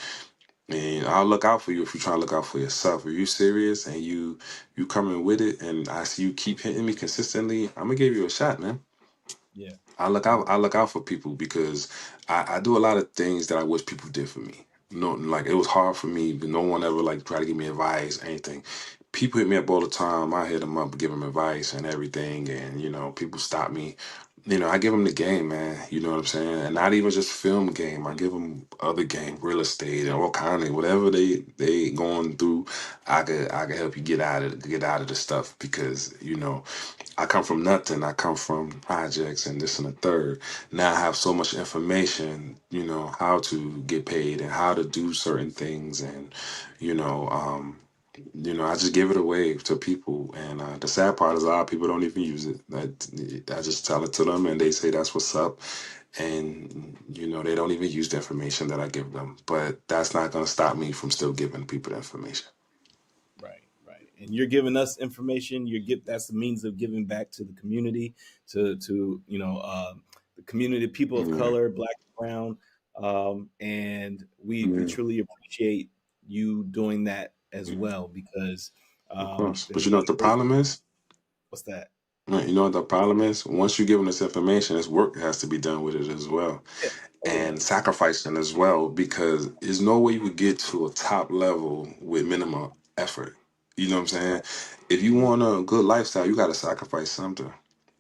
[SPEAKER 2] I'll look out for you if you're trying to look out for yourself. If you serious and you coming with it, and I see you keep hitting me consistently, I'm gonna give you a shot, man.
[SPEAKER 1] Yeah.
[SPEAKER 2] I look
[SPEAKER 1] Yeah.
[SPEAKER 2] out. I look out for people because I do a lot of things that I wish people did for me. No, like it was hard for me, but no one ever like try to give me advice, anything. People hit me up all the time. I hit them up, give them advice and everything, and people stop me. I give them the game, man. You know what I'm saying? And not even just film game. I give them other game, real estate, and all kind of whatever they going through. I could help you get out of the stuff because I come from nothing. I come from projects and this and the third. Now I have so much information, how to get paid and how to do certain things, and you know, um, I just give it away to people. And the sad part is a lot of people don't even use it. I just tell it to them, and they say that's what's up. And they don't even use the information that I give them. But that's not going to stop me from still giving people the information.
[SPEAKER 1] Right, right. And you're giving us information. That's the means of giving back to the community, to the community, people of
[SPEAKER 2] Yeah,
[SPEAKER 1] color, black and brown, and we
[SPEAKER 2] yeah,
[SPEAKER 1] truly appreciate you doing that as
[SPEAKER 2] yeah,
[SPEAKER 1] well because
[SPEAKER 2] of course. But
[SPEAKER 1] there's
[SPEAKER 2] you
[SPEAKER 1] a
[SPEAKER 2] know
[SPEAKER 1] lot
[SPEAKER 2] what the
[SPEAKER 1] of great.
[SPEAKER 2] problem is?
[SPEAKER 1] What's that?
[SPEAKER 2] Right, you know what the problem is? Once you give them this information, this work has to be done with it as well,
[SPEAKER 1] Yeah. Oh yeah.
[SPEAKER 2] and sacrificing as well, because there's no way you would get to a top level with minimum effort. You know what I'm saying?
[SPEAKER 1] Right.
[SPEAKER 2] If you want a good lifestyle, you got to sacrifice something.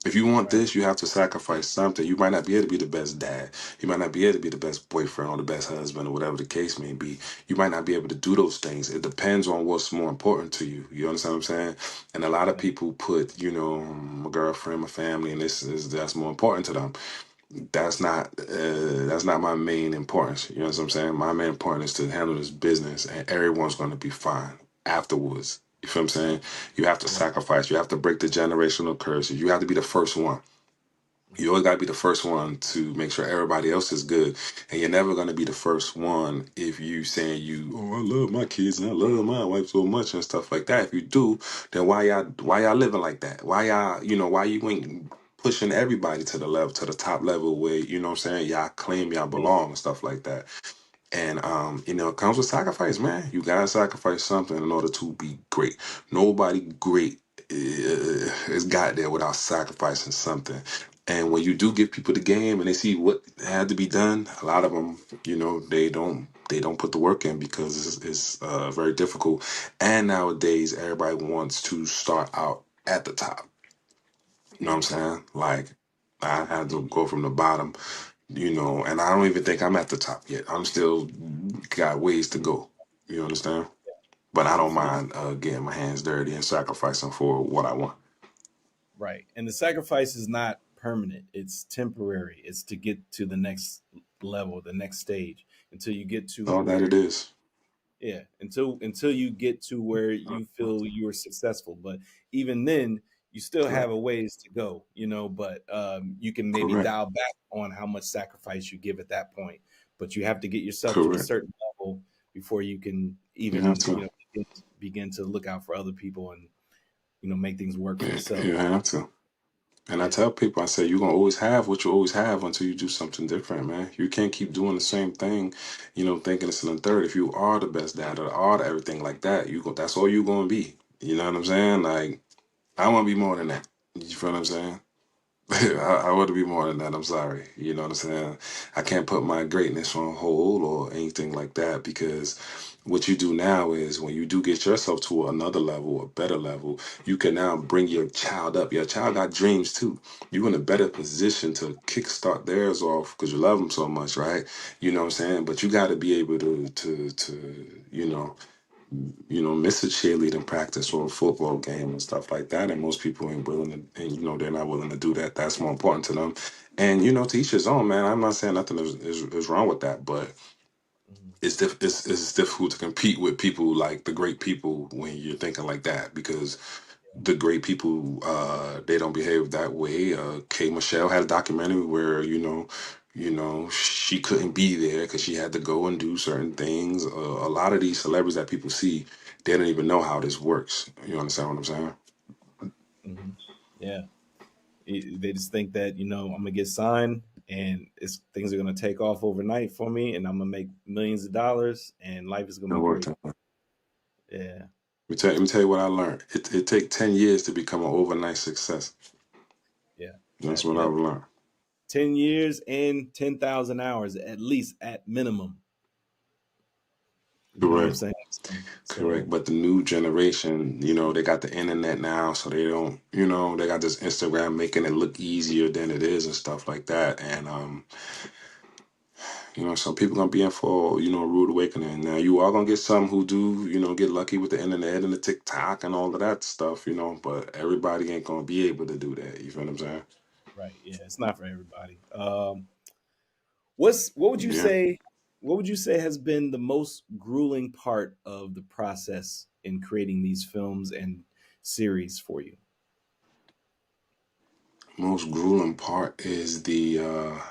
[SPEAKER 2] If you want
[SPEAKER 1] Right.
[SPEAKER 2] this, you have to sacrifice something. You might not be able to be the best dad. You might not be able to be the best boyfriend or the best husband or whatever the case may be. You might not be able to do those things. It depends on what's more important to you. You understand what I'm saying? And a lot of
[SPEAKER 1] Yeah.
[SPEAKER 2] people put, my girlfriend, my family, and that's more important to them. That's not my main importance. You know what I'm saying? My main importance is to handle this business, and everyone's going to be fine afterwards. You feel what I'm saying? You have to
[SPEAKER 1] Yeah.
[SPEAKER 2] sacrifice. You have to break the generational curses. You have to be the first one. You always got to be the first one to make sure everybody else is good, and you're never going to be the first one if you saying you, oh, I love my kids and I love my wife so much and stuff like that. If you do, then why y'all living like that? Why y'all, why you ain't pushing everybody to the level, to the top level where, what I'm saying, y'all claim y'all
[SPEAKER 1] Yeah.
[SPEAKER 2] belong and stuff like that. And it comes with sacrifice, man. You gotta sacrifice something in order to be great. Nobody great is got there without sacrificing something. And when you do give people the game and they see what had to be done, a lot of them, they don't put the work in because it's very difficult. And nowadays, everybody wants to start out at the top. You know what I'm saying? Like I had to go from the bottom, and I don't even think I'm at the top yet. I'm still got ways to go. You understand? But I don't
[SPEAKER 1] Absolutely.
[SPEAKER 2] mind getting my hands dirty and sacrificing for what I want.
[SPEAKER 1] Right. And the sacrifice is not permanent, it's temporary. It's to get to the next level, the next stage, until you get to
[SPEAKER 2] All that
[SPEAKER 1] where,
[SPEAKER 2] it is.
[SPEAKER 1] yeah, until you get to where you feel you are successful. But even then, you still have
[SPEAKER 2] Correct.
[SPEAKER 1] a ways to go, but you can maybe
[SPEAKER 2] Correct.
[SPEAKER 1] dial back on how much sacrifice you give at that point. But you have to get yourself to a
[SPEAKER 2] Correct.
[SPEAKER 1] certain level before you can
[SPEAKER 2] You have
[SPEAKER 1] even,
[SPEAKER 2] to.
[SPEAKER 1] begin to look out for other people and, make things work for
[SPEAKER 2] Yeah,
[SPEAKER 1] yourself.
[SPEAKER 2] you have to. And I
[SPEAKER 1] Yeah.
[SPEAKER 2] tell people, I say, you're going to always have what you always have until you do something different, man. You can't keep doing the same thing, thinking it's in the third. If you are the best dad or are the everything like that, that's all you're going to be. You know what I'm saying? Like, I want to be more than that. You feel what I'm saying? I want to be more than that. I'm sorry. You know what I'm saying? I can't put my greatness on hold or anything like that because what you do now is when you do get yourself to another level, a better level, you can now bring your child up. Your child got dreams too. You're in a better position to kickstart theirs off because you love them so much, right? You know what I'm saying? But you got to be able to miss a cheerleading practice or a football game and stuff like that. And most people ain't willing to, and they're not willing to do that. That's more important to them. And to each his own, man. I'm not saying nothing is wrong with that, but
[SPEAKER 1] Mhm.
[SPEAKER 2] it's difficult to compete with people like the great people when you're thinking like that because the great people they don't behave that way. K Michelle had a documentary where she couldn't be there because she had to go and do certain things. A lot of these celebrities that people see, they don't even know how this works. You understand what I'm saying?
[SPEAKER 1] Mhm. Yeah. They just think that, I'm gonna get signed and things are gonna take off overnight for me, and I'm gonna make millions of dollars, and life is gonna
[SPEAKER 2] It
[SPEAKER 1] be
[SPEAKER 2] worked
[SPEAKER 1] great.
[SPEAKER 2] out.
[SPEAKER 1] Yeah.
[SPEAKER 2] Let me tell you what I learned. It take 10 years to become an overnight success.
[SPEAKER 1] Yeah.
[SPEAKER 2] That's what
[SPEAKER 1] Yep.
[SPEAKER 2] I've learned.
[SPEAKER 1] 10 years and 10,000 hours at least, at minimum. You know what I'm
[SPEAKER 2] Correct.
[SPEAKER 1] saying? So
[SPEAKER 2] Correct. But the new generation, they got the internet now, so they don't, they got this Instagram making it look easier than it is and stuff like that. And some people gonna be in for, a rude awakening. Now you are gonna get some who do, get lucky with the internet and the TikTok and all of that stuff, but everybody ain't gonna be able to do that. You feel what I'm saying?
[SPEAKER 1] right, yeah, it's not for everybody. What would you
[SPEAKER 2] Yeah.
[SPEAKER 1] say? What would you say has been the most grueling part of the process in creating these films and series for you?
[SPEAKER 2] Most grueling part is the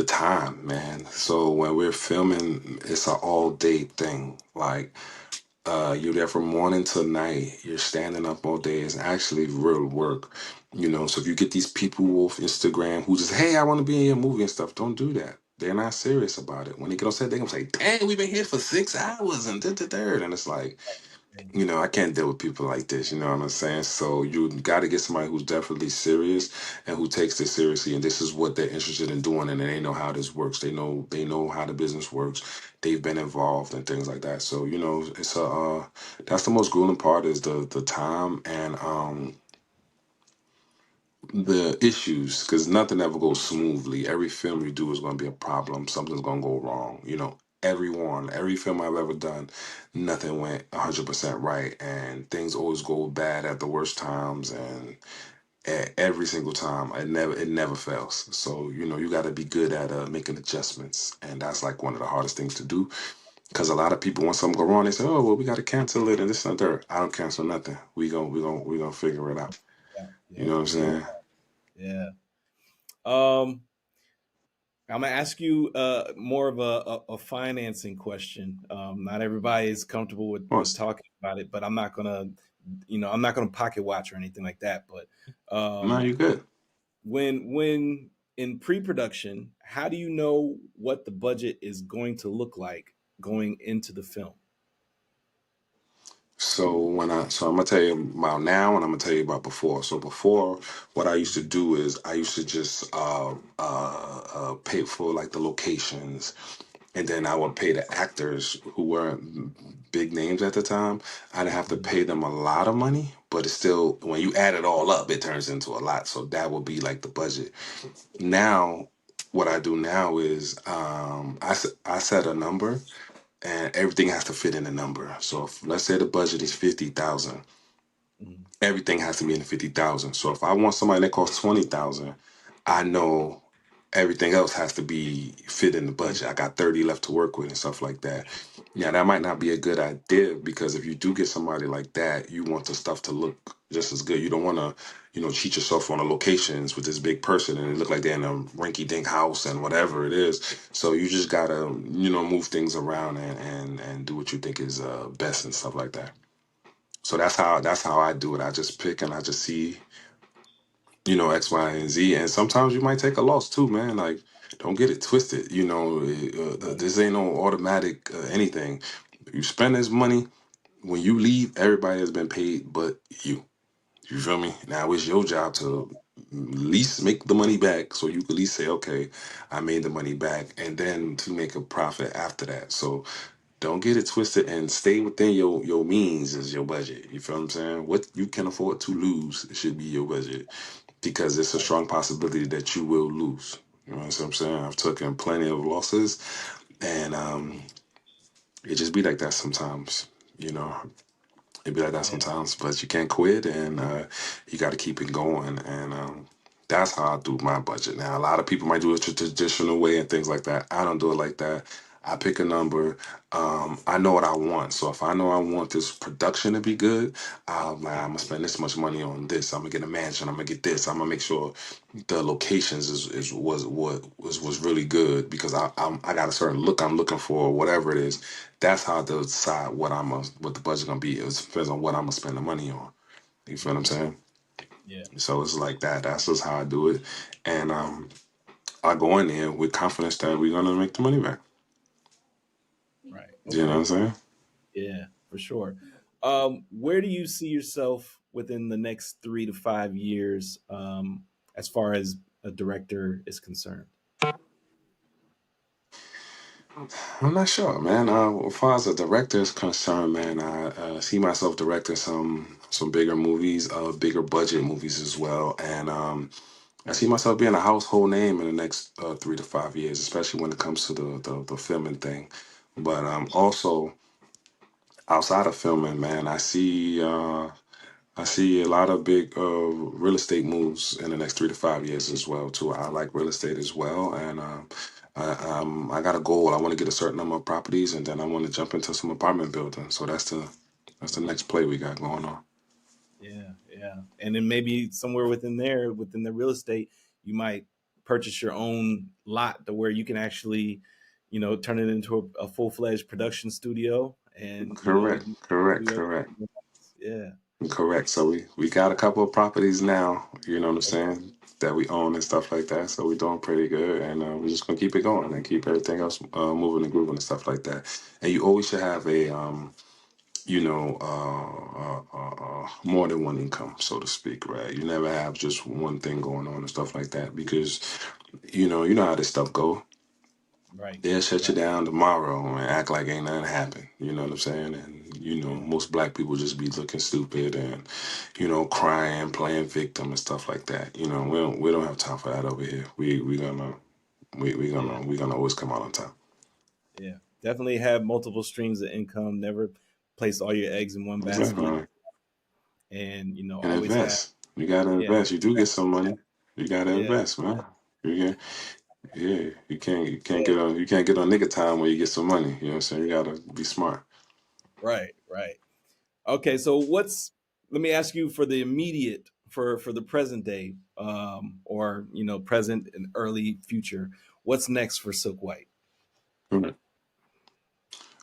[SPEAKER 2] time, man. So when we're filming, it's an all day thing. Like you're there from morning to night. You're standing up all day. It's actually real work. So if you get these people off Instagram who just, hey, I want to be in your movie and stuff, don't do that. They're not serious about it. When they get on set, they're gonna say, dang, we've been here for 6 hours and third. And it's like, I can't deal with people like this, you know what I'm saying? So you got to get somebody who's definitely serious and who takes this seriously, and this is what they're interested in doing, and they know how this works. They know how the business works. They've been involved and things like that. So it's a that's the most grueling part is the time and the issues because nothing ever goes smoothly. Every film you do is going to be a problem. Something's going to go wrong. Every film I've ever done, nothing went 100% right, and things always go bad at the worst times, and every single time, it never fails. So you got to be good at making adjustments, and that's like one of the hardest things to do because a lot of people when something go wrong, they say, "Oh well, we got to cancel it," and this and that. I don't cancel nothing. We gonna figure it out.
[SPEAKER 1] Yeah,
[SPEAKER 2] You
[SPEAKER 1] yeah,
[SPEAKER 2] know what I'm
[SPEAKER 1] figure it
[SPEAKER 2] saying?
[SPEAKER 1] out. Yeah. Um, I'm gonna ask you more of a financing question. Not everybody is comfortable
[SPEAKER 2] Of
[SPEAKER 1] with
[SPEAKER 2] course.
[SPEAKER 1] talking about it, but I'm not gonna, I'm not gonna pocket watch or anything like that. But
[SPEAKER 2] No,
[SPEAKER 1] um,
[SPEAKER 2] you're good.
[SPEAKER 1] when in pre-production, how do you know what the budget is going to look like going into the film?
[SPEAKER 2] So I'm gonna tell you about now, and I'm gonna tell you about before. So before, what I used to do is I used to just pay for like the locations, and then I would pay the actors who weren't big names at the time. I didn't have to
[SPEAKER 1] Mhm.
[SPEAKER 2] pay them a lot of money, but it's still, when you add it all up, it turns into a lot. So that would be like the budget. Now, what I do now is I set a number, and everything has to fit in the number. So if, let's say the budget is 50,000,
[SPEAKER 1] Mhm.
[SPEAKER 2] everything has to be in the 50,000. So if I want somebody that costs 20,000, I know everything else has to be fit in the budget. I got 30 left to work with and stuff like that. Yeah, that might not be a good idea, because if you do get somebody like that, you want the stuff to look just as good. You don't want to, cheat yourself on the locations with this big person and it look like they're in a rinky dink house and whatever it is. So you just gotta, move things around and do what you think is best and stuff like that. So that's how I do it. I just pick and I just see, X, Y, and Z. And sometimes you might take a loss too, man. Like, don't get it twisted.
[SPEAKER 1] Right.
[SPEAKER 2] This ain't no automatic anything. You spend this money, when you leave, everybody has been paid but you. You feel me? Now it's your job to at least make the money back, so you can at least say, okay, I made the money back, and then to make a profit after that. So don't get it twisted and stay within your means is your budget. You feel what I'm saying? What you can afford to lose should be your budget, because it's a strong possibility that you will lose. You know what I'm saying? I've taken plenty of losses, and it just be like that sometimes. You know, it be like that
[SPEAKER 1] Yeah.
[SPEAKER 2] sometimes, but you can't quit, and you got to keep it going. And that's how I do my budget. Now, a lot of people might do it the traditional way and things like that. I don't do it like that. I pick a number. I know what I want. So if I know I want this production to be good, I'm gonna spend this much money on this. I'm gonna get a mansion. I'm gonna get this. I'm gonna make sure the locations is was really good, because I got a certain look I'm looking for, whatever it is. That's how I decide what the budget gonna be. It depends on what I'm gonna spend the money on. You feel what I'm saying?
[SPEAKER 1] Yeah.
[SPEAKER 2] So it's like that. That's just how I do it, and I go in there with confidence that we're gonna make the money back.
[SPEAKER 1] Right.
[SPEAKER 2] You know what
[SPEAKER 1] Okay.
[SPEAKER 2] I'm saying?
[SPEAKER 1] Yeah, for sure. Where do you see yourself within the next 3 to 5 years, as far as a director is concerned?
[SPEAKER 2] I'm not sure, man. As far as a director is concerned, man, I see myself directing some bigger movies, bigger budget movies as well, and I see myself being a household name in the next 3 to 5 years, especially when it comes to the filming thing. But also outside of filming, man, I see a lot of big real estate moves in the next 3 to 5 years as well too. I like real estate as well, and I got a goal. I want to get a certain number of properties, and then I want to jump into some apartment building. So that's the next play we got going on.
[SPEAKER 1] Yeah, yeah. And then maybe somewhere within there, within the real estate, you might purchase your own lot to where you can actually, turn it into a full-fledged production studio and,
[SPEAKER 2] Correct, correct,
[SPEAKER 1] do
[SPEAKER 2] correct.
[SPEAKER 1] everything. Yeah.
[SPEAKER 2] Correct. So we got a couple of properties now, you know what I'm
[SPEAKER 1] Okay.
[SPEAKER 2] saying, that we own and stuff like that. So we're doing pretty good, and we're just gonna keep it going and keep everything else moving and grooving and stuff like that. And you always should have a more than one income, so to speak, right? You never have just one thing going on and stuff like that, because you know how this stuff go.
[SPEAKER 1] Right.
[SPEAKER 2] They'll shut you
[SPEAKER 1] Right.
[SPEAKER 2] down tomorrow and act like ain't nothing happened. You know what I'm saying? And
[SPEAKER 1] Yeah.
[SPEAKER 2] most black people just be looking stupid and crying, playing victim and stuff like that. We don't have time for that over here.
[SPEAKER 1] Yeah.
[SPEAKER 2] We gonna always come out on top.
[SPEAKER 1] Yeah. Definitely have multiple streams of income. Never place all your eggs in one basket,
[SPEAKER 2] Exactly.
[SPEAKER 1] and
[SPEAKER 2] And
[SPEAKER 1] always have.
[SPEAKER 2] invest. You gotta
[SPEAKER 1] Yeah.
[SPEAKER 2] invest. You do get some money. You gotta
[SPEAKER 1] Yeah.
[SPEAKER 2] invest, man. You can, yeah. You can't
[SPEAKER 1] Yeah.
[SPEAKER 2] get on nigga time when you get some money. You know what I'm saying? You gotta be smart.
[SPEAKER 1] Right. Right. Okay. So let me ask you for the immediate for the present day, or present and early future, what's next for Silk White?
[SPEAKER 2] Right.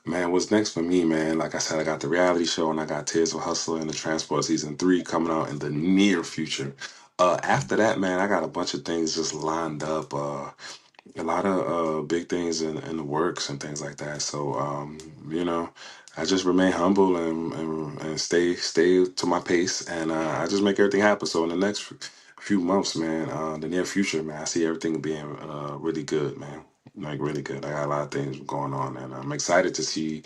[SPEAKER 2] Man, what's next for me, man? Like I said, I got the reality show and I got Tears of Hustle and the Transport season 3 coming out in the near future. After that, man, I got a bunch of things just lined up. A lot of big things in the works and things like that. So you know, I just remain humble and stay to my pace, and I just make everything happen. So in the next few months, man, the near future, man, I see everything being really good, man. Like really good. I got a lot of things going on, and I'm excited to see,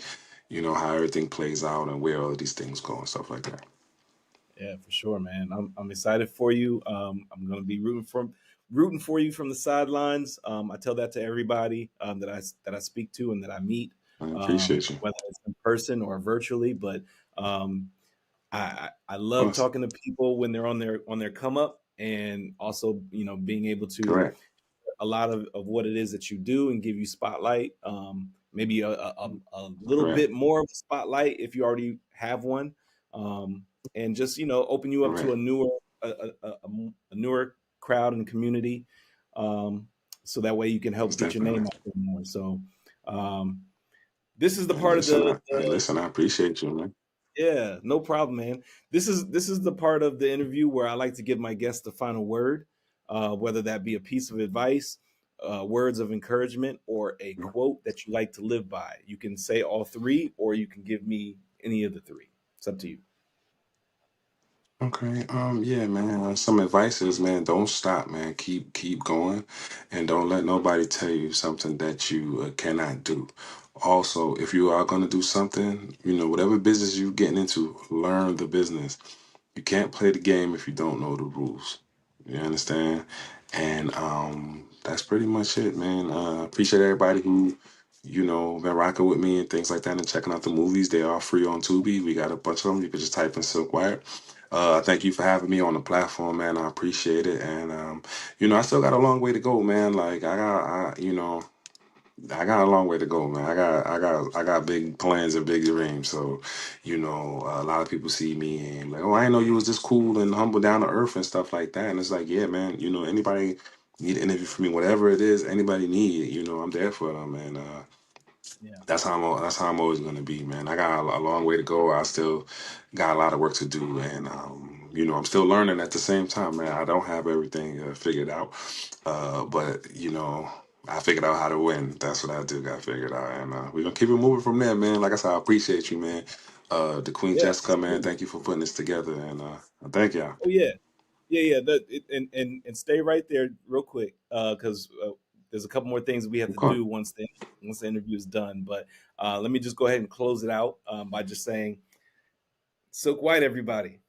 [SPEAKER 2] how everything plays out and where all of these things go and stuff like that.
[SPEAKER 1] Yeah, for sure, man. I'm excited for you. I'm gonna be rooting for you from the sidelines. I tell that to everybody that I speak to and that I meet,
[SPEAKER 2] I appreciate you.
[SPEAKER 1] whether it's in person or virtually. But um, I
[SPEAKER 2] Of
[SPEAKER 1] love
[SPEAKER 2] course.
[SPEAKER 1] talking to people when they're on their come up, and also being able to
[SPEAKER 2] Correct.
[SPEAKER 1] a lot of what it is that you do and give you spotlight. Maybe a little bit
[SPEAKER 2] Correct.
[SPEAKER 1] more of a spotlight if you already have one, and just open you up to
[SPEAKER 2] Correct.
[SPEAKER 1] a newer crowd and community, um, so that way you can help
[SPEAKER 2] Most
[SPEAKER 1] get your
[SPEAKER 2] definitely.
[SPEAKER 1] name out there more. So um, this is the
[SPEAKER 2] Hey,
[SPEAKER 1] part of
[SPEAKER 2] listen,
[SPEAKER 1] the,
[SPEAKER 2] hey,
[SPEAKER 1] the
[SPEAKER 2] listen, I appreciate you, man.
[SPEAKER 1] yeah, no problem, man. This is the part of the interview where I like to give my guests the final word, whether that be a piece of advice, words of encouragement, or a quote that you like to live by. You can say all three, or you can give me any of the three. It's up to you.
[SPEAKER 2] Okay. Yeah, man. Some advice is, man, don't stop, man. Keep going, and don't let nobody tell you something that you cannot do. Also, if you are gonna do something, whatever business you're getting into, learn the business. You can't play the game if you don't know the rules. You understand? And that's pretty much it, man. Appreciate everybody who, been rocking with me and things like that and checking out the movies. They are free on Tubi. We got a bunch of them. You can just type in Silk Wire. Thank you for having me on the platform, man. I appreciate it. And I still got a long way to go, man. Like I got a long way to go, man. I got big plans and big dreams. So, a lot of people see me and like, oh, I didn't know you was this cool and humble, down to earth and stuff like that. And it's like, yeah, man. Anybody need an interview for me, whatever it is, anybody need, I'm there for them. And
[SPEAKER 1] Yeah.
[SPEAKER 2] that's how I'm always gonna be, man. I got a long way to go. I still got a lot of work to do, and I'm still learning at the same time, man. I don't have everything figured out, but I figured out how to win. That's what I do. Got figured out, and we're gonna keep it moving from there, man. Like I said, I appreciate you, man. The Queen
[SPEAKER 1] Yeah,
[SPEAKER 2] Jessica, man.
[SPEAKER 1] absolutely.
[SPEAKER 2] Thank you for putting this together, and thank y'all.
[SPEAKER 1] Oh yeah, yeah. And stay right there, real quick, because there's a couple more things we have to
[SPEAKER 2] Okay.
[SPEAKER 1] do once the interview is done. But let me just go ahead and close it out by just saying, Silk White, everybody.